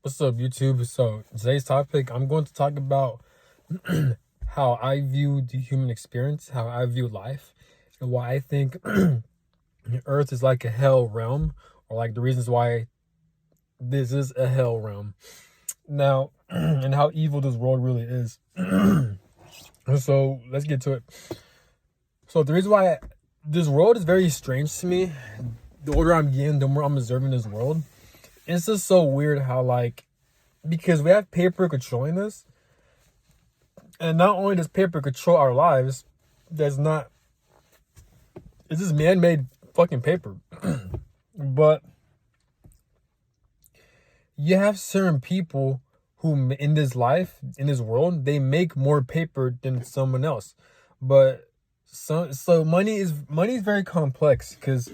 What's up, YouTube? So today's topic, I'm going to talk about how I view the human experience, how I view life, and why I think Earth is like a hell realm, or like the reasons why this is a hell realm. Now, and how evil this world really is. So let's get to it. So the reason why this world is very strange to me, the older I'm getting, the more I'm observing this world. It's just so weird how because we have paper controlling us. And not only does paper control our lives, it's just man-made fucking paper. But you have certain people who in this world, they make more paper than someone else. But so money is very complex because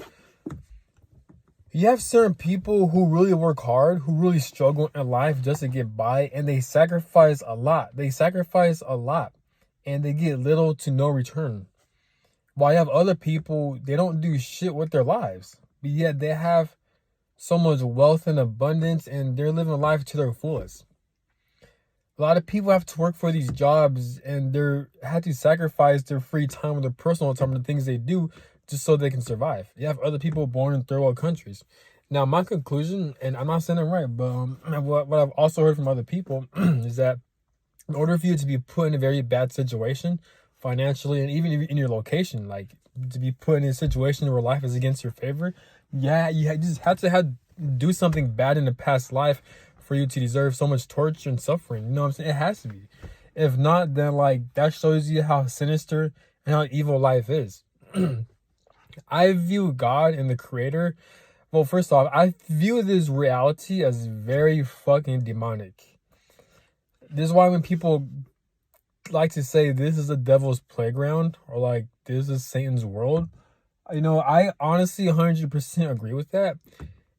you have certain people who really work hard, who really struggle in life just to get by, and they sacrifice a lot. And they get little to no return. While you have other people, they don't do shit with their lives, but yet they have so much wealth and abundance, and they're living life to their fullest. A lot of people have to work for these jobs, and they have to sacrifice their free time or their personal time, the things they do, just so they can survive. You have other people born in third world countries. Now, my conclusion, and I'm not saying it right, but what I've also heard from other people is that in order for you to be put in a very bad situation, financially, and even in your location, like to be put in a situation where life is against your favor, you just have to do something bad in the past life for you to deserve so much torture and suffering. You know what I'm saying? It has to be. If not, then that shows you how sinister and how evil life is. I view God and the Creator. Well, first off, I view this reality as very fucking demonic. This is why when people like to say this is the devil's playground, or this is Satan's world, I honestly 100% agree with that.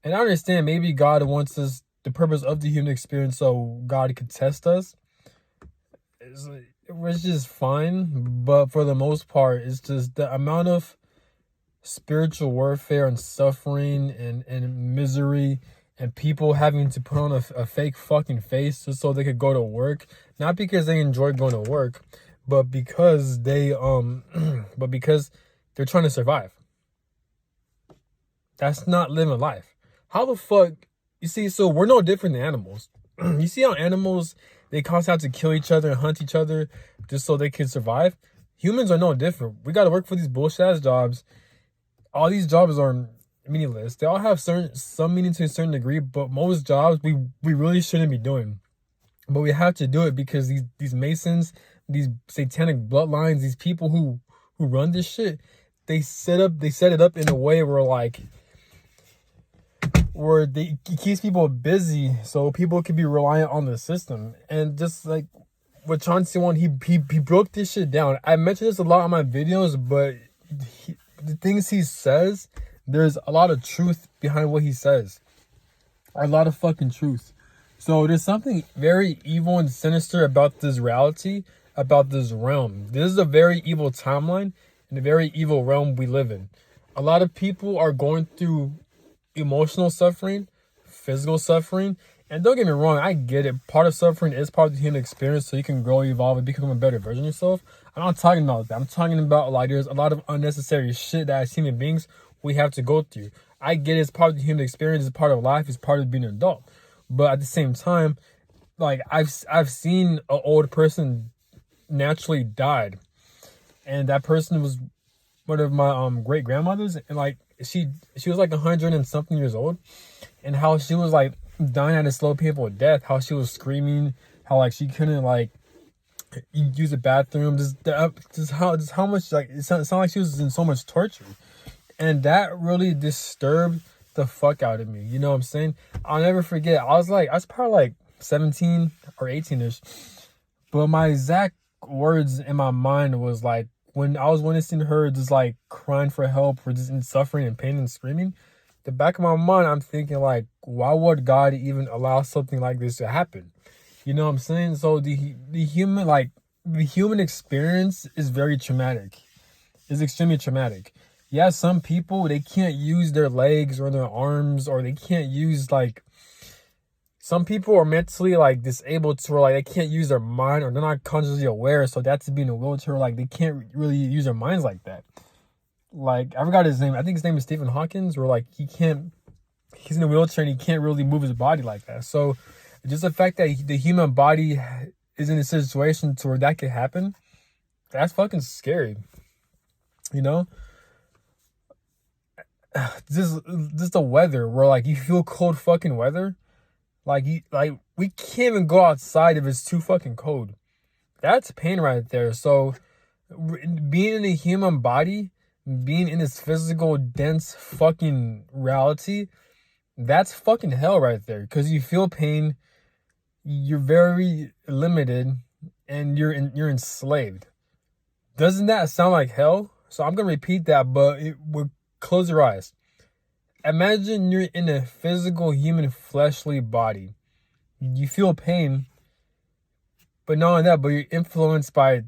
And I understand maybe God wants us, the purpose of the human experience, so God could test us. It's just fine, but for the most part, it's just the amount of spiritual warfare and suffering and misery, and people having to put on a fake fucking face just so they could go to work, not because they enjoy going to work, but because because they're trying to survive. That's not living life. How the fuck, you see, so we're no different than animals. You see how animals, they constantly have to kill each other and hunt each other just so they can survive? Humans are no different. We got to work for these bullshit ass jobs. All these jobs are meaningless. They all have some meaning to a certain degree, but most jobs we really shouldn't be doing. But we have to do it because these Masons, these satanic bloodlines, these people who run this shit, they set it up in a way where it keeps people busy so people can be reliant on the system. And just like with Chauncey One, he broke this shit down. I mentioned this a lot on my videos, but the things he says, there's a lot of truth behind what he says. A lot of fucking truth. So there's something very evil and sinister about this reality, about this realm. This is a very evil timeline and a very evil realm we live in. A lot of people are going through emotional suffering, physical suffering, and don't get me wrong, I get it. Part of suffering is part of the human experience, so you can grow, evolve, and become a better version of yourself. I'm not talking about that. I'm talking about there's a lot of unnecessary shit that as human beings we have to go through. I get it, it's part of the human experience, it's part of life, it's part of being an adult. But at the same time, I've seen an old person naturally died, and that person was one of my great grandmothers, and she was 100 and something years old, and how she was dying at a slow, painful death, how she was screaming, how she couldn't use the bathroom, just how much it sounded like she was in so much torture, and that really disturbed the fuck out of me. You know what I'm saying? I'll never forget. I was probably 17 or 18ish, but my exact words in my mind was when I was witnessing her just crying for help, or just in suffering and pain and screaming. The back of my mind, I'm thinking why would God even allow something like this to happen? You know what I'm saying? So the human experience is very traumatic. It's extremely traumatic. Yeah, some people, they can't use their legs or their arms, or they can't use some people are mentally like disabled to where like they can't use their mind, or they're not consciously aware, so that's to be in a wheelchair, like they can't really use their minds like that. Like, I forgot his name. I think his name is Stephen Hawkins, where like he's in a wheelchair and he can't really move his body like that. So just the fact that the human body is in a situation to where that could happen, that's fucking scary. You know? Just the weather, where like you feel cold fucking weather. Like we can't even go outside if it's too fucking cold. That's pain right there. So being in a human body, being in this physical, dense fucking reality, that's fucking hell right there. Because you feel pain, you're very limited, and you're enslaved. Doesn't that sound like hell? So I'm gonna repeat that, but close your eyes. Imagine you're in a physical, human, fleshly body. You feel pain, but not only that, but you're influenced by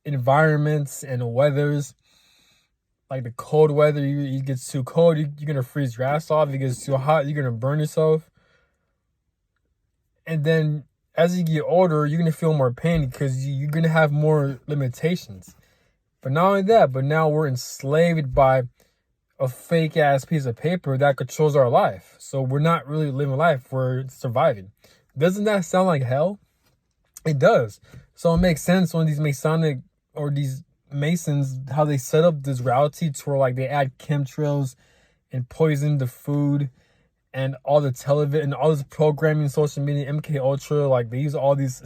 environments and weathers. Like the cold weather, it gets too cold, you're gonna freeze your ass off. If it gets too hot, you're gonna burn yourself. And then as you get older, you're gonna feel more pain because you're gonna have more limitations. But not only that, but now we're enslaved by a fake ass piece of paper that controls our life. So we're not really living life, we're surviving. Doesn't that sound like hell? It does. So it makes sense when these Masonic or these Masons, how they set up this reality to where like they add chemtrails and poison the food and all the television and all this programming, social media, MK Ultra, like they use all these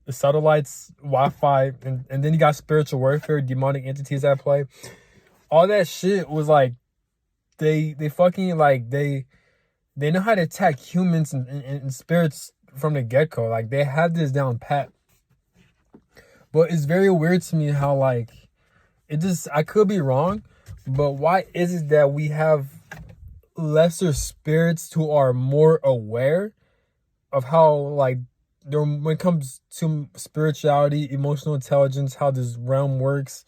satellites, Wi-Fi, and then you got spiritual warfare, demonic entities at play. All that shit was like they fucking like they know how to attack humans and spirits from the get-go. Like they have this down pat. But it's very weird to me how like I could be wrong, but why is it that we have lesser spirits who are more aware of how like when it comes to spirituality, emotional intelligence, how this realm works,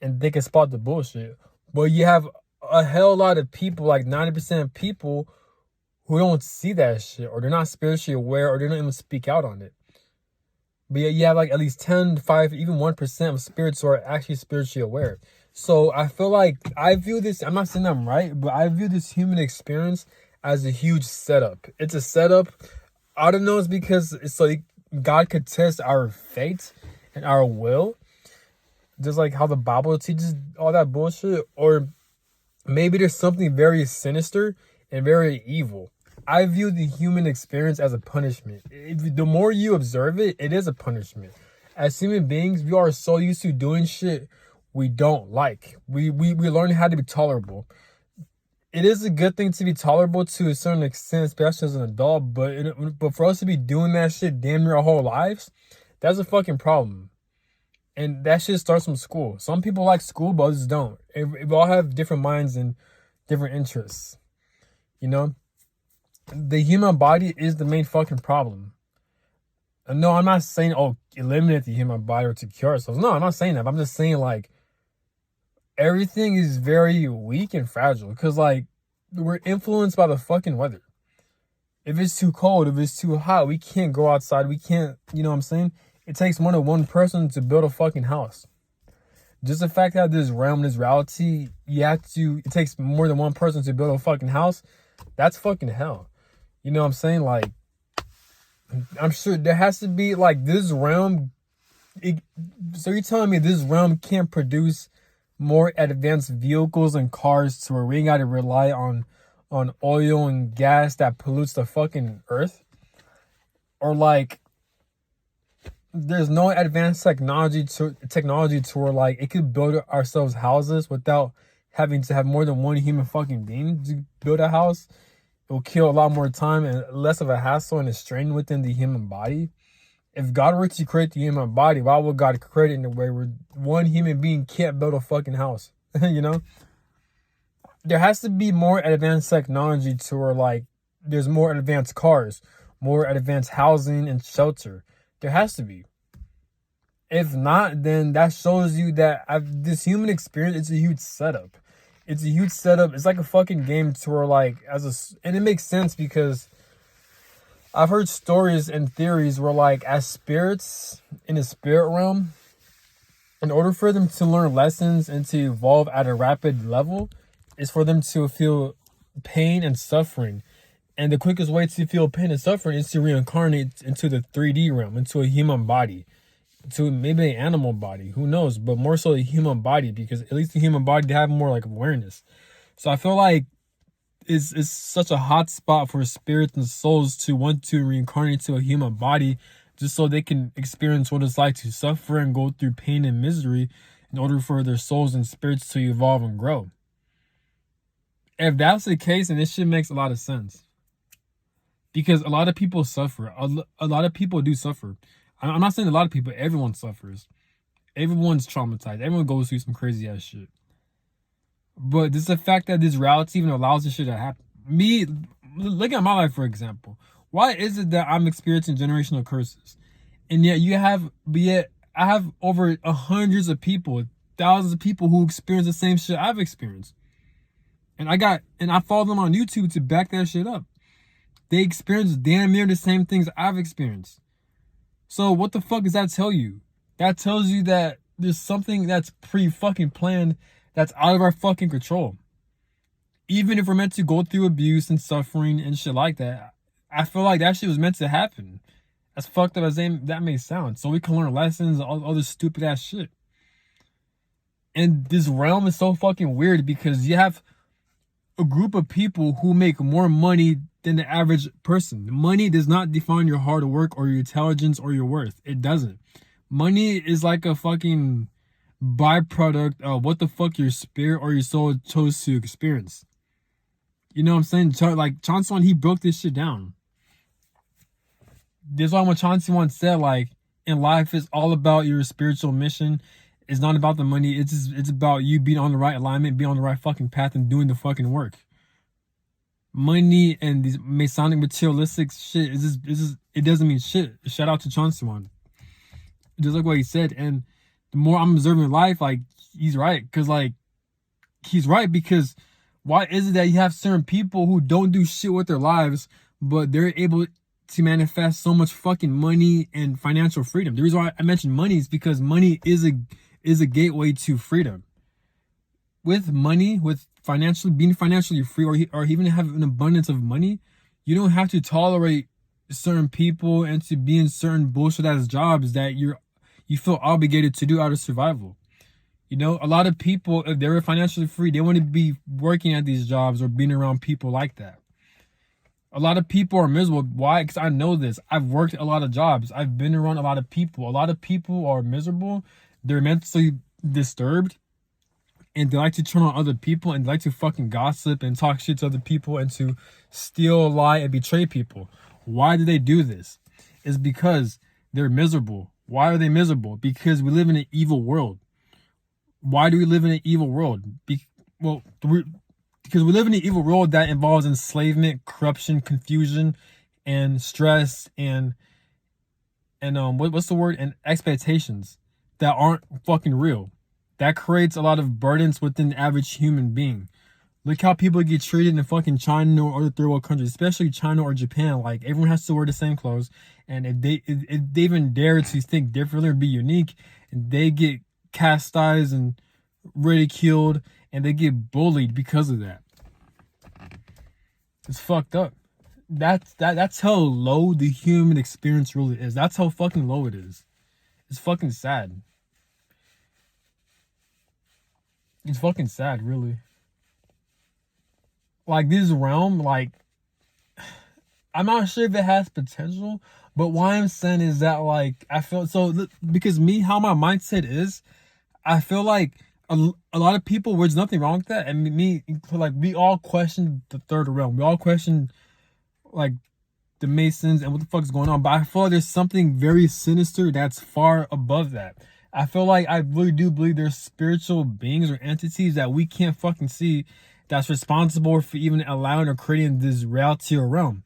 and they can spot the bullshit. But you have a hell lot of people, like 90% of people, who don't see that shit, or they're not spiritually aware, or they don't even speak out on it. But yeah, you have like at least 10, 5, even 1% of spirits who are actually spiritually aware. So I feel like I view this, I'm not saying I'm right, but I view this human experience as a huge setup. It's a setup. I don't know, it's because it's like God could test our fate and our will. Just like how the Bible teaches all that bullshit. Or maybe there's something very sinister and very evil. I view the human experience as a punishment. The more you observe it, it is a punishment. As human beings, we are so used to doing shit we don't like. We learn how to be tolerable. It is a good thing to be tolerable to a certain extent, especially as an adult, but for us to be doing that shit damn near our whole lives, that's a fucking problem. And that shit starts from school. Some people like school, but others don't. We all have different minds and different interests. You know? The human body is the main fucking problem. No, I'm not saying, eliminate the human body or to cure ourselves. No, I'm not saying that. I'm just saying, like, everything is very weak and fragile. Because, like, we're influenced by the fucking weather. If it's too cold, if it's too hot, we can't go outside. We can't, you know what I'm saying? It takes more than one person to build a fucking house. Just the fact that this realm, this reality, it takes more than one person to build a fucking house. That's fucking hell. You know what I'm saying? Like, I'm sure there has to be, like, this realm. So you're telling me this realm can't produce more advanced vehicles and cars to where we ain't got to rely on oil and gas that pollutes the fucking earth? Or, like, there's no advanced technology to where, like, it could build ourselves houses without having to have more than one human fucking being to build a house? It will kill a lot more time and less of a hassle and a strain within the human body. If God were to create the human body, why would God create it in a way where one human being can't build a fucking house? You know? There has to be more advanced technology to where, like, there's more advanced cars, more advanced housing and shelter. There has to be. If not, then that shows you that this human experience, it's a huge setup. It's a huge setup. It's like a fucking game to where, like, and it makes sense because I've heard stories and theories where, like, as spirits in the spirit realm, in order for them to learn lessons and to evolve at a rapid level, is for them to feel pain and suffering. And the quickest way to feel pain and suffering is to reincarnate into the 3D realm, into a human body, to maybe an animal body, who knows, but more so a human body, because at least the human body, they have more like awareness. So I feel like it's such a hot spot for spirits and souls to want to reincarnate to a human body, just so they can experience what it's like to suffer and go through pain and misery in order for their souls and spirits to evolve and grow. If that's the case, then this shit makes a lot of sense. Because a lot of people suffer. A lot of people do suffer. I'm not saying a lot of people, everyone suffers. Everyone's traumatized. Everyone goes through some crazy ass shit. But just the fact that this reality even allows this shit to happen. Me, look at my life, for example. Why is it that I'm experiencing generational curses? And yet I have over hundreds of people, thousands of people who experience the same shit I've experienced. And I follow them on YouTube to back that shit up. They experience damn near the same things I've experienced. So what the fuck does that tell you? That tells you that there's something that's pre-fucking planned that's out of our fucking control. Even if we're meant to go through abuse and suffering and shit like that, I feel like that shit was meant to happen. As fucked up as that may sound. So we can learn lessons, all this stupid ass shit. And this realm is so fucking weird because you have a group of people who make more money than the average person. Money does not define your hard work or your intelligence or your worth. It doesn't. Money is like a fucking byproduct of what the fuck your spirit or your soul chose to experience. You know what I'm saying? Like Chauncey, he broke this shit down. That's why when Chauncey once said, like, in life it's all about your spiritual mission. It's not about the money. It's about you being on the right alignment, being on the right fucking path, and doing the fucking work. Money and these Masonic materialistic shit it doesn't mean shit. Shout out to Chauncey one. Just like what he said. And the more I'm observing life, like, he's right. Because why is it that you have certain people who don't do shit with their lives, but they're able to manifest so much fucking money and financial freedom? The reason why I mentioned money is because money is a gateway to freedom. With money, with being financially free, or even have an abundance of money, you don't have to tolerate certain people and to be in certain bullshit ass jobs that you feel obligated to do out of survival. You know, a lot of people, if they're financially free, they want to be working at these jobs or being around people like that. A lot of people are miserable. Why? Because I know this. I've worked a lot of jobs. I've been around a lot of people. A lot of people are miserable. They're mentally disturbed. And they like to turn on other people, and they like to fucking gossip and talk shit to other people and to steal, lie, and betray people. Why do they do this? It's because they're miserable. Why are they miserable? Because we live in an evil world. Why do we live in an evil world? Because we live in an evil world that involves enslavement, corruption, confusion, and stress, and what's the word? And expectations that aren't fucking real. That creates a lot of burdens within the average human being. Look how people get treated in fucking China or other third world countries, especially China or Japan. Like, everyone has to wear the same clothes, and if they even dare to think differently or be unique, and they get chastised and ridiculed, and they get bullied because of that. It's fucked up. That's how low the human experience really is. That's how fucking low it is. It's fucking sad. It's fucking sad, really. Like, this realm, like, I'm not sure if it has potential, but why I'm saying is that, like, I feel so, because how my mindset is, I feel like a lot of people, there's nothing wrong with that, and like, we all question the third realm. We all question, like, the Masons and what the fuck is going on, but I feel like there's something very sinister that's far above that. I feel like I really do believe there's spiritual beings or entities that we can't fucking see that's responsible for even allowing or creating this reality or realm.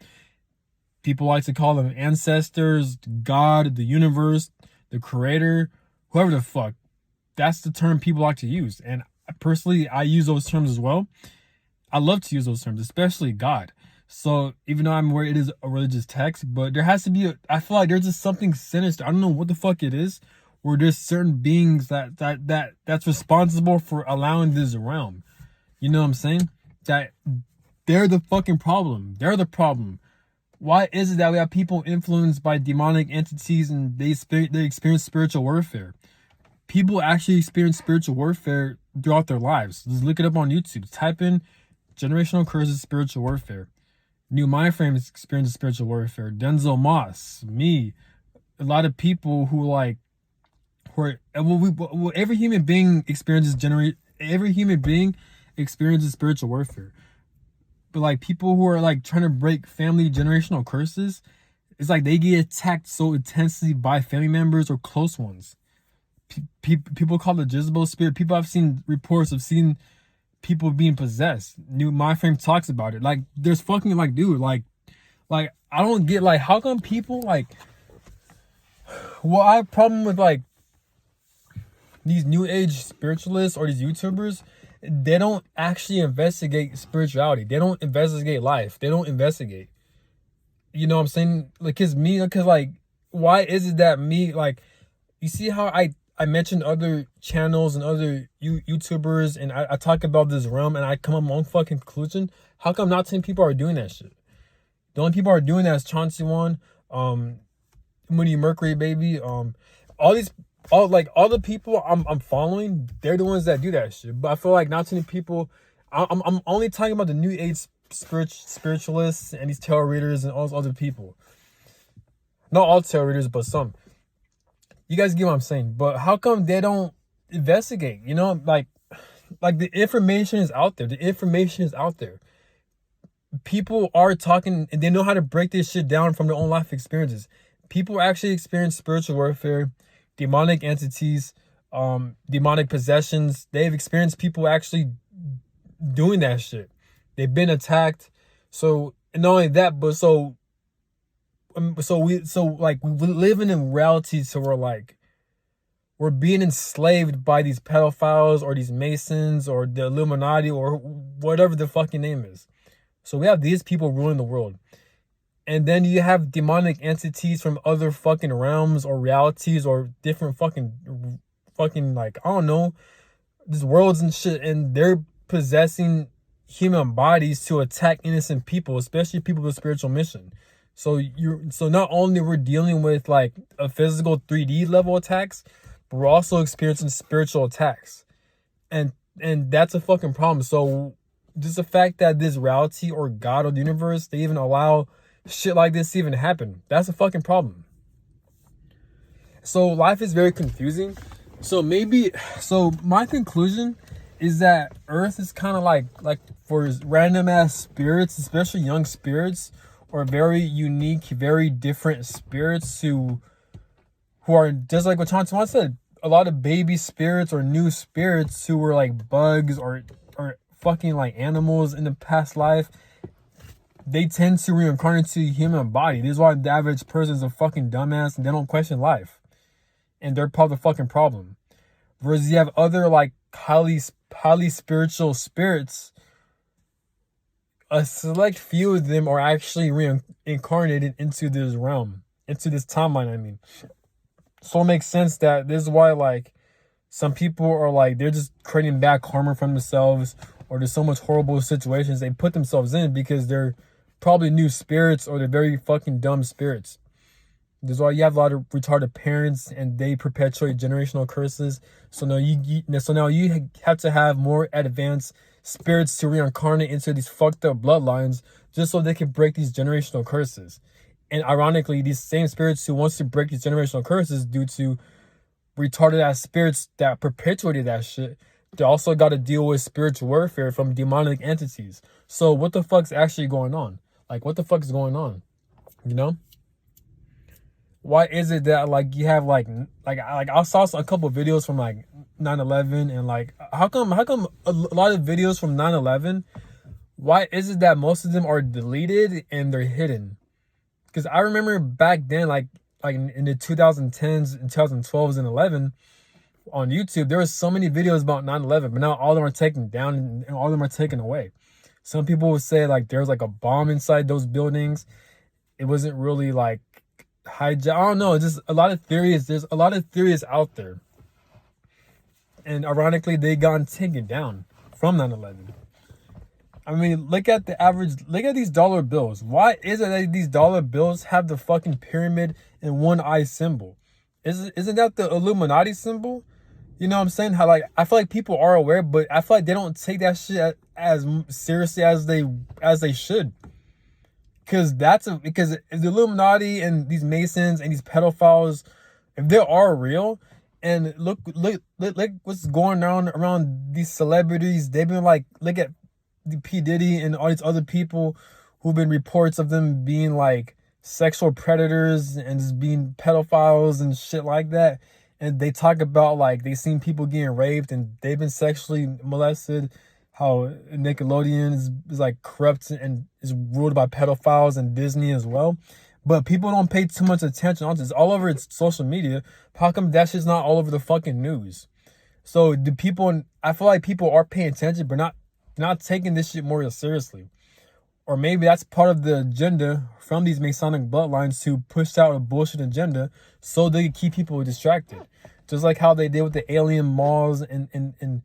People like to call them ancestors, God, the universe, the creator, whoever the fuck. That's the term people like to use. And personally, I use those terms as well. I love to use those terms, especially God. So even though I'm aware it is a religious text, but there has to be I feel like there's just something sinister. I don't know what the fuck it is, where there's certain beings that's responsible for allowing this realm. You know what I'm saying? That they're the fucking problem. They're the problem. Why is it that we have people influenced by demonic entities and they experience spiritual warfare? People actually experience spiritual warfare throughout their lives. Just look it up on YouTube. Type in generational curses, spiritual warfare. New Mind Frame experiences spiritual warfare. Denzel Moss, me, a lot of people who like, every human being every human being experiences spiritual warfare. But like people who are like trying to break family generational curses, it's like they get attacked so intensely by family members or close ones. People call it Jezebel spirit. People have seen reports of seeing people being possessed. New Mind Frame talks about it. Like there's fucking like, dude, like I don't get like how come people like. Well, I have a problem with like these new age spiritualists or these YouTubers. They don't actually investigate spirituality. They don't investigate life. They don't investigate. You know what I'm saying? Like, cause like, why is it that me, like, you see how I mentioned other channels and other YouTubers and I talk about this realm and I come up with my own fucking conclusion? How come not 10 people are doing that shit? The only people are doing that is Chauncey One, Moody Mercury Baby, all the people I'm following, they're the ones that do that shit. But I feel like not too many people. I'm only talking about the new age spiritualists and these tarot readers and all those other people. Not all tarot readers, but some. You guys get what I'm saying. But how come they don't investigate? You know, like the information is out there. The information is out there. People are talking and they know how to break this shit down from their own life experiences. People actually experience spiritual warfare, demonic entities, demonic possessions. They've experienced people actually doing that shit. They've been attacked. So, and not only that, but we live in a reality, so we're being enslaved by these pedophiles or these Masons or the Illuminati or whatever the fucking name is. So we have these people ruling the world. And then you have demonic entities from other fucking realms or realities or different fucking like, I don't know, these worlds and shit. And they're possessing human bodies to attack innocent people, especially people with spiritual mission. So not only we're dealing with like a physical 3D level attacks, but we're also experiencing spiritual attacks. And that's a fucking problem. So just the fact that this reality or God or the universe, they even allow shit like this to even happen, that's a fucking problem. So life is very confusing. So my conclusion is that Earth is kind of like for random ass spirits, especially young spirits, or very unique, very different spirits who are just like what Chauncey once said, a lot of baby spirits or new spirits who were like bugs or fucking like animals in the past life. They tend to reincarnate to a human body. This is why the average person is a fucking dumbass and they don't question life. And they're part of the fucking problem. Whereas you have other like highly spiritual spirits, a select few of them are actually reincarnated into this realm, into this timeline, I mean. So it makes sense that this is why like some people are like, they're just creating bad karma from themselves, or there's so much horrible situations they put themselves in because they're probably new spirits or they're very fucking dumb spirits. That's why you have a lot of retarded parents and they perpetuate generational curses. So now you have to have more advanced spirits to reincarnate into these fucked up bloodlines just so they can break these generational curses. And ironically, these same spirits who wants to break these generational curses due to retarded ass spirits that perpetuated that shit, they also got to deal with spiritual warfare from demonic entities. So what the fuck's actually going on? Like, what the fuck is going on? You know? Why is it that like you have like I saw a couple of videos from like 9/11 and like how come a lot of videos from 9/11, why is it that most of them are deleted and they're hidden? Because I remember back then like in the 2010s and 2012s and 11 on YouTube, there were so many videos about 9/11, but now all of them are taken down and all of them are taken away. Some people would say like there's like a bomb inside those buildings. It wasn't really like hijack. I don't know. It's just a lot of theories. There's a lot of theories out there. And ironically, they got taken down from 9/11. I mean, look at the average. Look at these dollar bills. Why is it that these dollar bills have the fucking pyramid and one eye symbol? Isn't that the Illuminati symbol? You know what I'm saying? How like I feel like people are aware, but I feel like they don't take that shit as seriously as they should. Because because the Illuminati and these Masons and these pedophiles, if they are real, and look what's going on around these celebrities. They've been like, look at the P. Diddy and all these other people who've been reports of them being like sexual predators and just being pedophiles and shit like that. And they talk about like they seen people getting raped and they've been sexually molested. How Nickelodeon is like corrupt and is ruled by pedophiles, and Disney as well. But people don't pay too much attention on this. It's all over its social media. How come that shit's not all over the fucking news? So the people, I feel like people are paying attention, but not taking this shit more seriously. Or maybe that's part of the agenda from these Masonic bloodlines to push out a bullshit agenda so they can keep people distracted. Just like how they did with the alien malls and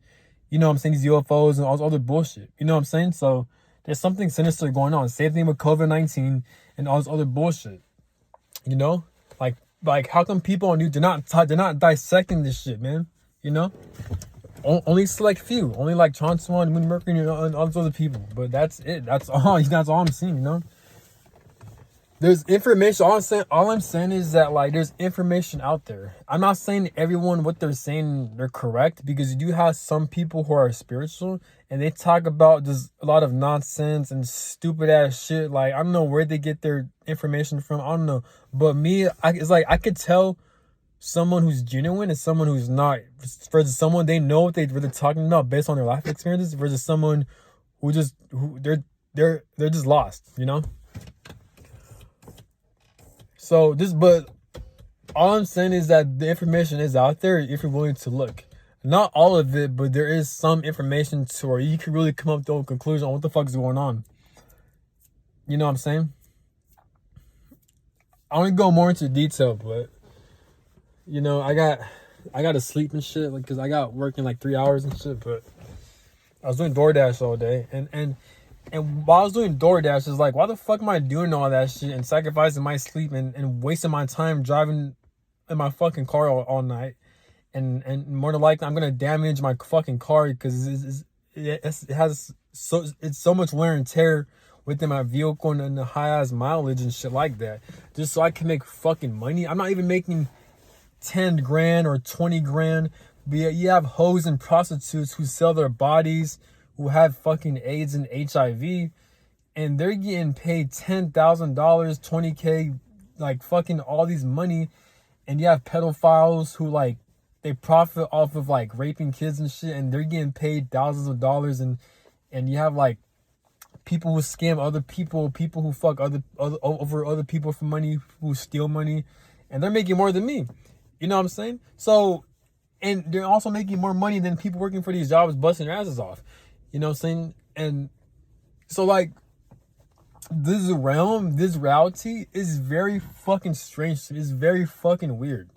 you know what I'm saying, these UFOs and all this other bullshit. You know what I'm saying? So there's something sinister going on. Same thing with COVID-19 and all this other bullshit. You know? Like how come people on you they're not dissecting this shit, man? You know? Only select few. Only like Chauncey Swan, Moon Mercury, and all those other people. But that's it. That's all I'm seeing, you know? There's information. All I'm saying is that like there's information out there. I'm not saying everyone what they're saying they're correct, because you do have some people who are spiritual and they talk about just a lot of nonsense and stupid ass shit. Like I don't know where they get their information from. I don't know. But me, it's like I could tell someone who's genuine and someone who's not. Versus someone they know what they're talking about based on their life experiences, versus someone who they're just lost, you know? So but all I'm saying is that the information is out there if you're willing to look. Not all of it, but there is some information to where you can really come up to a conclusion on what the fuck is going on. You know what I'm saying? I want to go more into detail, but you know, I got to sleep and shit, like, cause I got working like 3 hours and shit. But I was doing DoorDash all day, and while I was doing DoorDash, it's like, why the fuck am I doing all that shit and sacrificing my sleep and wasting my time driving in my fucking car all night? And more than likely, I'm gonna damage my fucking car because it's so much wear and tear within my vehicle and the high ass mileage and shit like that. Just so I can make fucking money. I'm not even making 10 grand or 20 grand. But you have hoes and prostitutes who sell their bodies, who have fucking AIDS and HIV, and they're getting paid $10,000, $20K, like fucking all these money. And you have pedophiles who like, they profit off of like raping kids and shit, and they're getting paid thousands of dollars. And you have like people who scam other people who fuck over other people for money, who steal money, and they're making more than me. You know what I'm saying? So, and they're also making more money than people working for these jobs, busting their asses off. You know what I'm saying? And so like, this reality is very fucking strange. It's very fucking weird.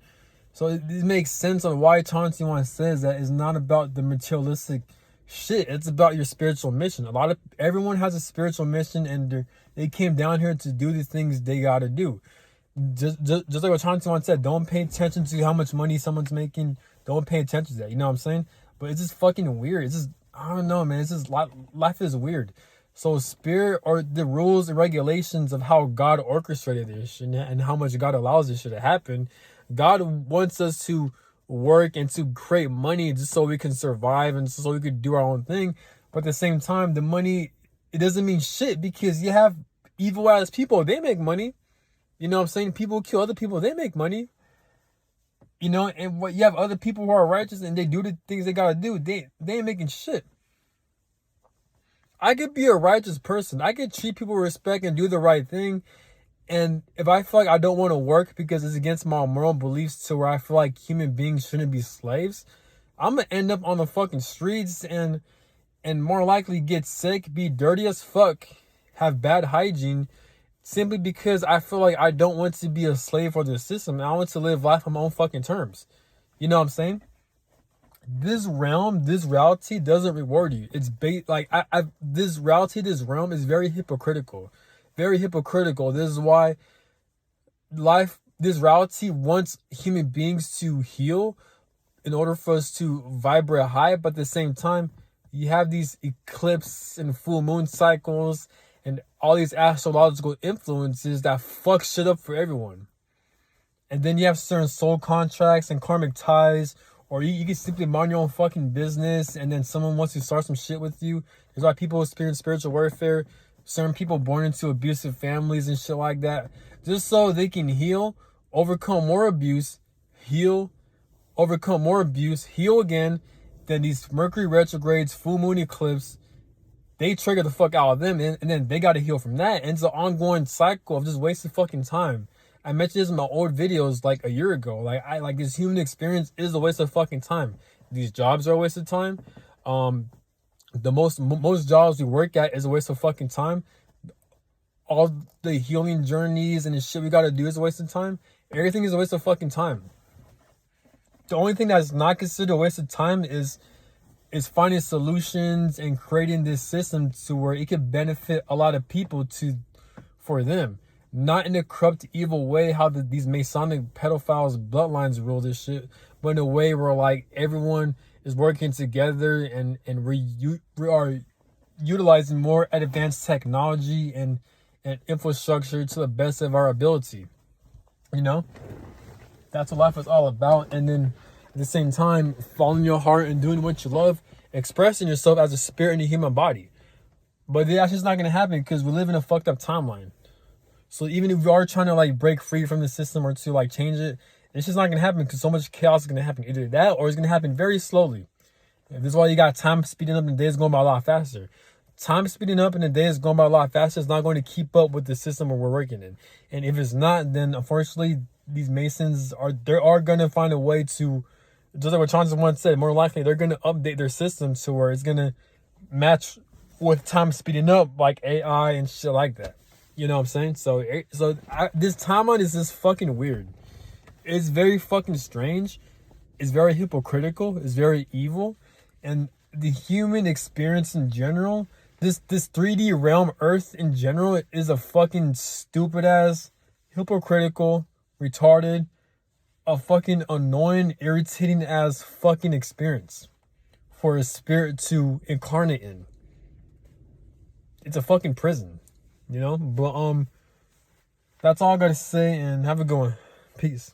So it makes sense on why Chauncey Wan says that it's not about the materialistic shit. It's about your spiritual mission. Everyone has a spiritual mission, and they came down here to do the things they gotta do. Just like what Chauncey Wan said, don't pay attention to how much money someone's making. Don't pay attention to that. You know what I'm saying? But it's just fucking weird. It's just, I don't know, man. It's just, life is weird. So spirit, or the rules and regulations of how God orchestrated this and how much God allows this shit to happen. God wants us to work and to create money just so we can survive and so we could do our own thing. But at the same time, the money, it doesn't mean shit, because you have evil ass people. They make money. You know what I'm saying? People who kill other people, they make money. You know, and what you have other people who are righteous and they do the things they gotta do. They ain't making shit. I could be a righteous person. I could treat people with respect and do the right thing. And if I feel like I don't want to work because it's against my moral beliefs, to where I feel like human beings shouldn't be slaves, I'm gonna end up on the fucking streets and and more likely get sick, be dirty as fuck, have bad hygiene, simply because I feel like I don't want to be a slave for the system. I want to live life on my own fucking terms. You know what I'm saying? This reality doesn't reward you. It's this realm is very hypocritical. Very hypocritical. This is why this reality wants human beings to heal in order for us to vibrate high, but at the same time, you have these eclipse and full moon cycles and all these astrological influences that fuck shit up for everyone. And then you have certain soul contracts and karmic ties, or you can simply mind your own fucking business and then someone wants to start some shit with you. There's why people experience spiritual warfare, certain people born into abusive families and shit like that, just so they can heal, overcome more abuse, heal again. Then these Mercury retrogrades, full moon eclipse, they trigger the fuck out of them, and then they got to heal from that. And it's an ongoing cycle of just wasted fucking time. I mentioned this in my old videos like a year ago. Like this human experience is a waste of fucking time. These jobs are a waste of time. The most jobs we work at is a waste of fucking time. All the healing journeys and the shit we got to do is a waste of time. Everything is a waste of fucking time. The only thing that's not considered a waste of time is finding solutions and creating this system to where it could benefit a lot of people for them. Not in a corrupt, evil way, how these Masonic pedophiles bloodlines rule this shit, but in a way where like everyone is working together and we are utilizing more advanced technology and infrastructure to the best of our ability. You know? That's what life is all about. And then at the same time, following your heart and doing what you love, expressing yourself as a spirit in a human body. But that's just not going to happen because we live in a fucked up timeline. So even if we are trying to like break free from the system or to like change it, it's just not going to happen because so much chaos is going to happen. Either that or it's going to happen very slowly. And this is why you got time speeding up and the day is going by a lot faster. Time speeding up and the day is going by a lot faster is not going to keep up with the system we're working in. And if it's not, then unfortunately, these Masons are going to find a way to, just like what Chauncey once said, more likely they're going to update their system to where it's going to match with time speeding up, like AI and shit like that. You know what I'm saying? So this timeline is just fucking weird. It's very fucking strange. It's very hypocritical. It's very evil. And the human experience in general, this 3D realm Earth in general is a fucking stupid ass, hypocritical, retarded, a fucking annoying, irritating ass fucking experience for a spirit to incarnate in. It's a fucking prison, you know? But that's all I gotta say, and have a good one. Peace.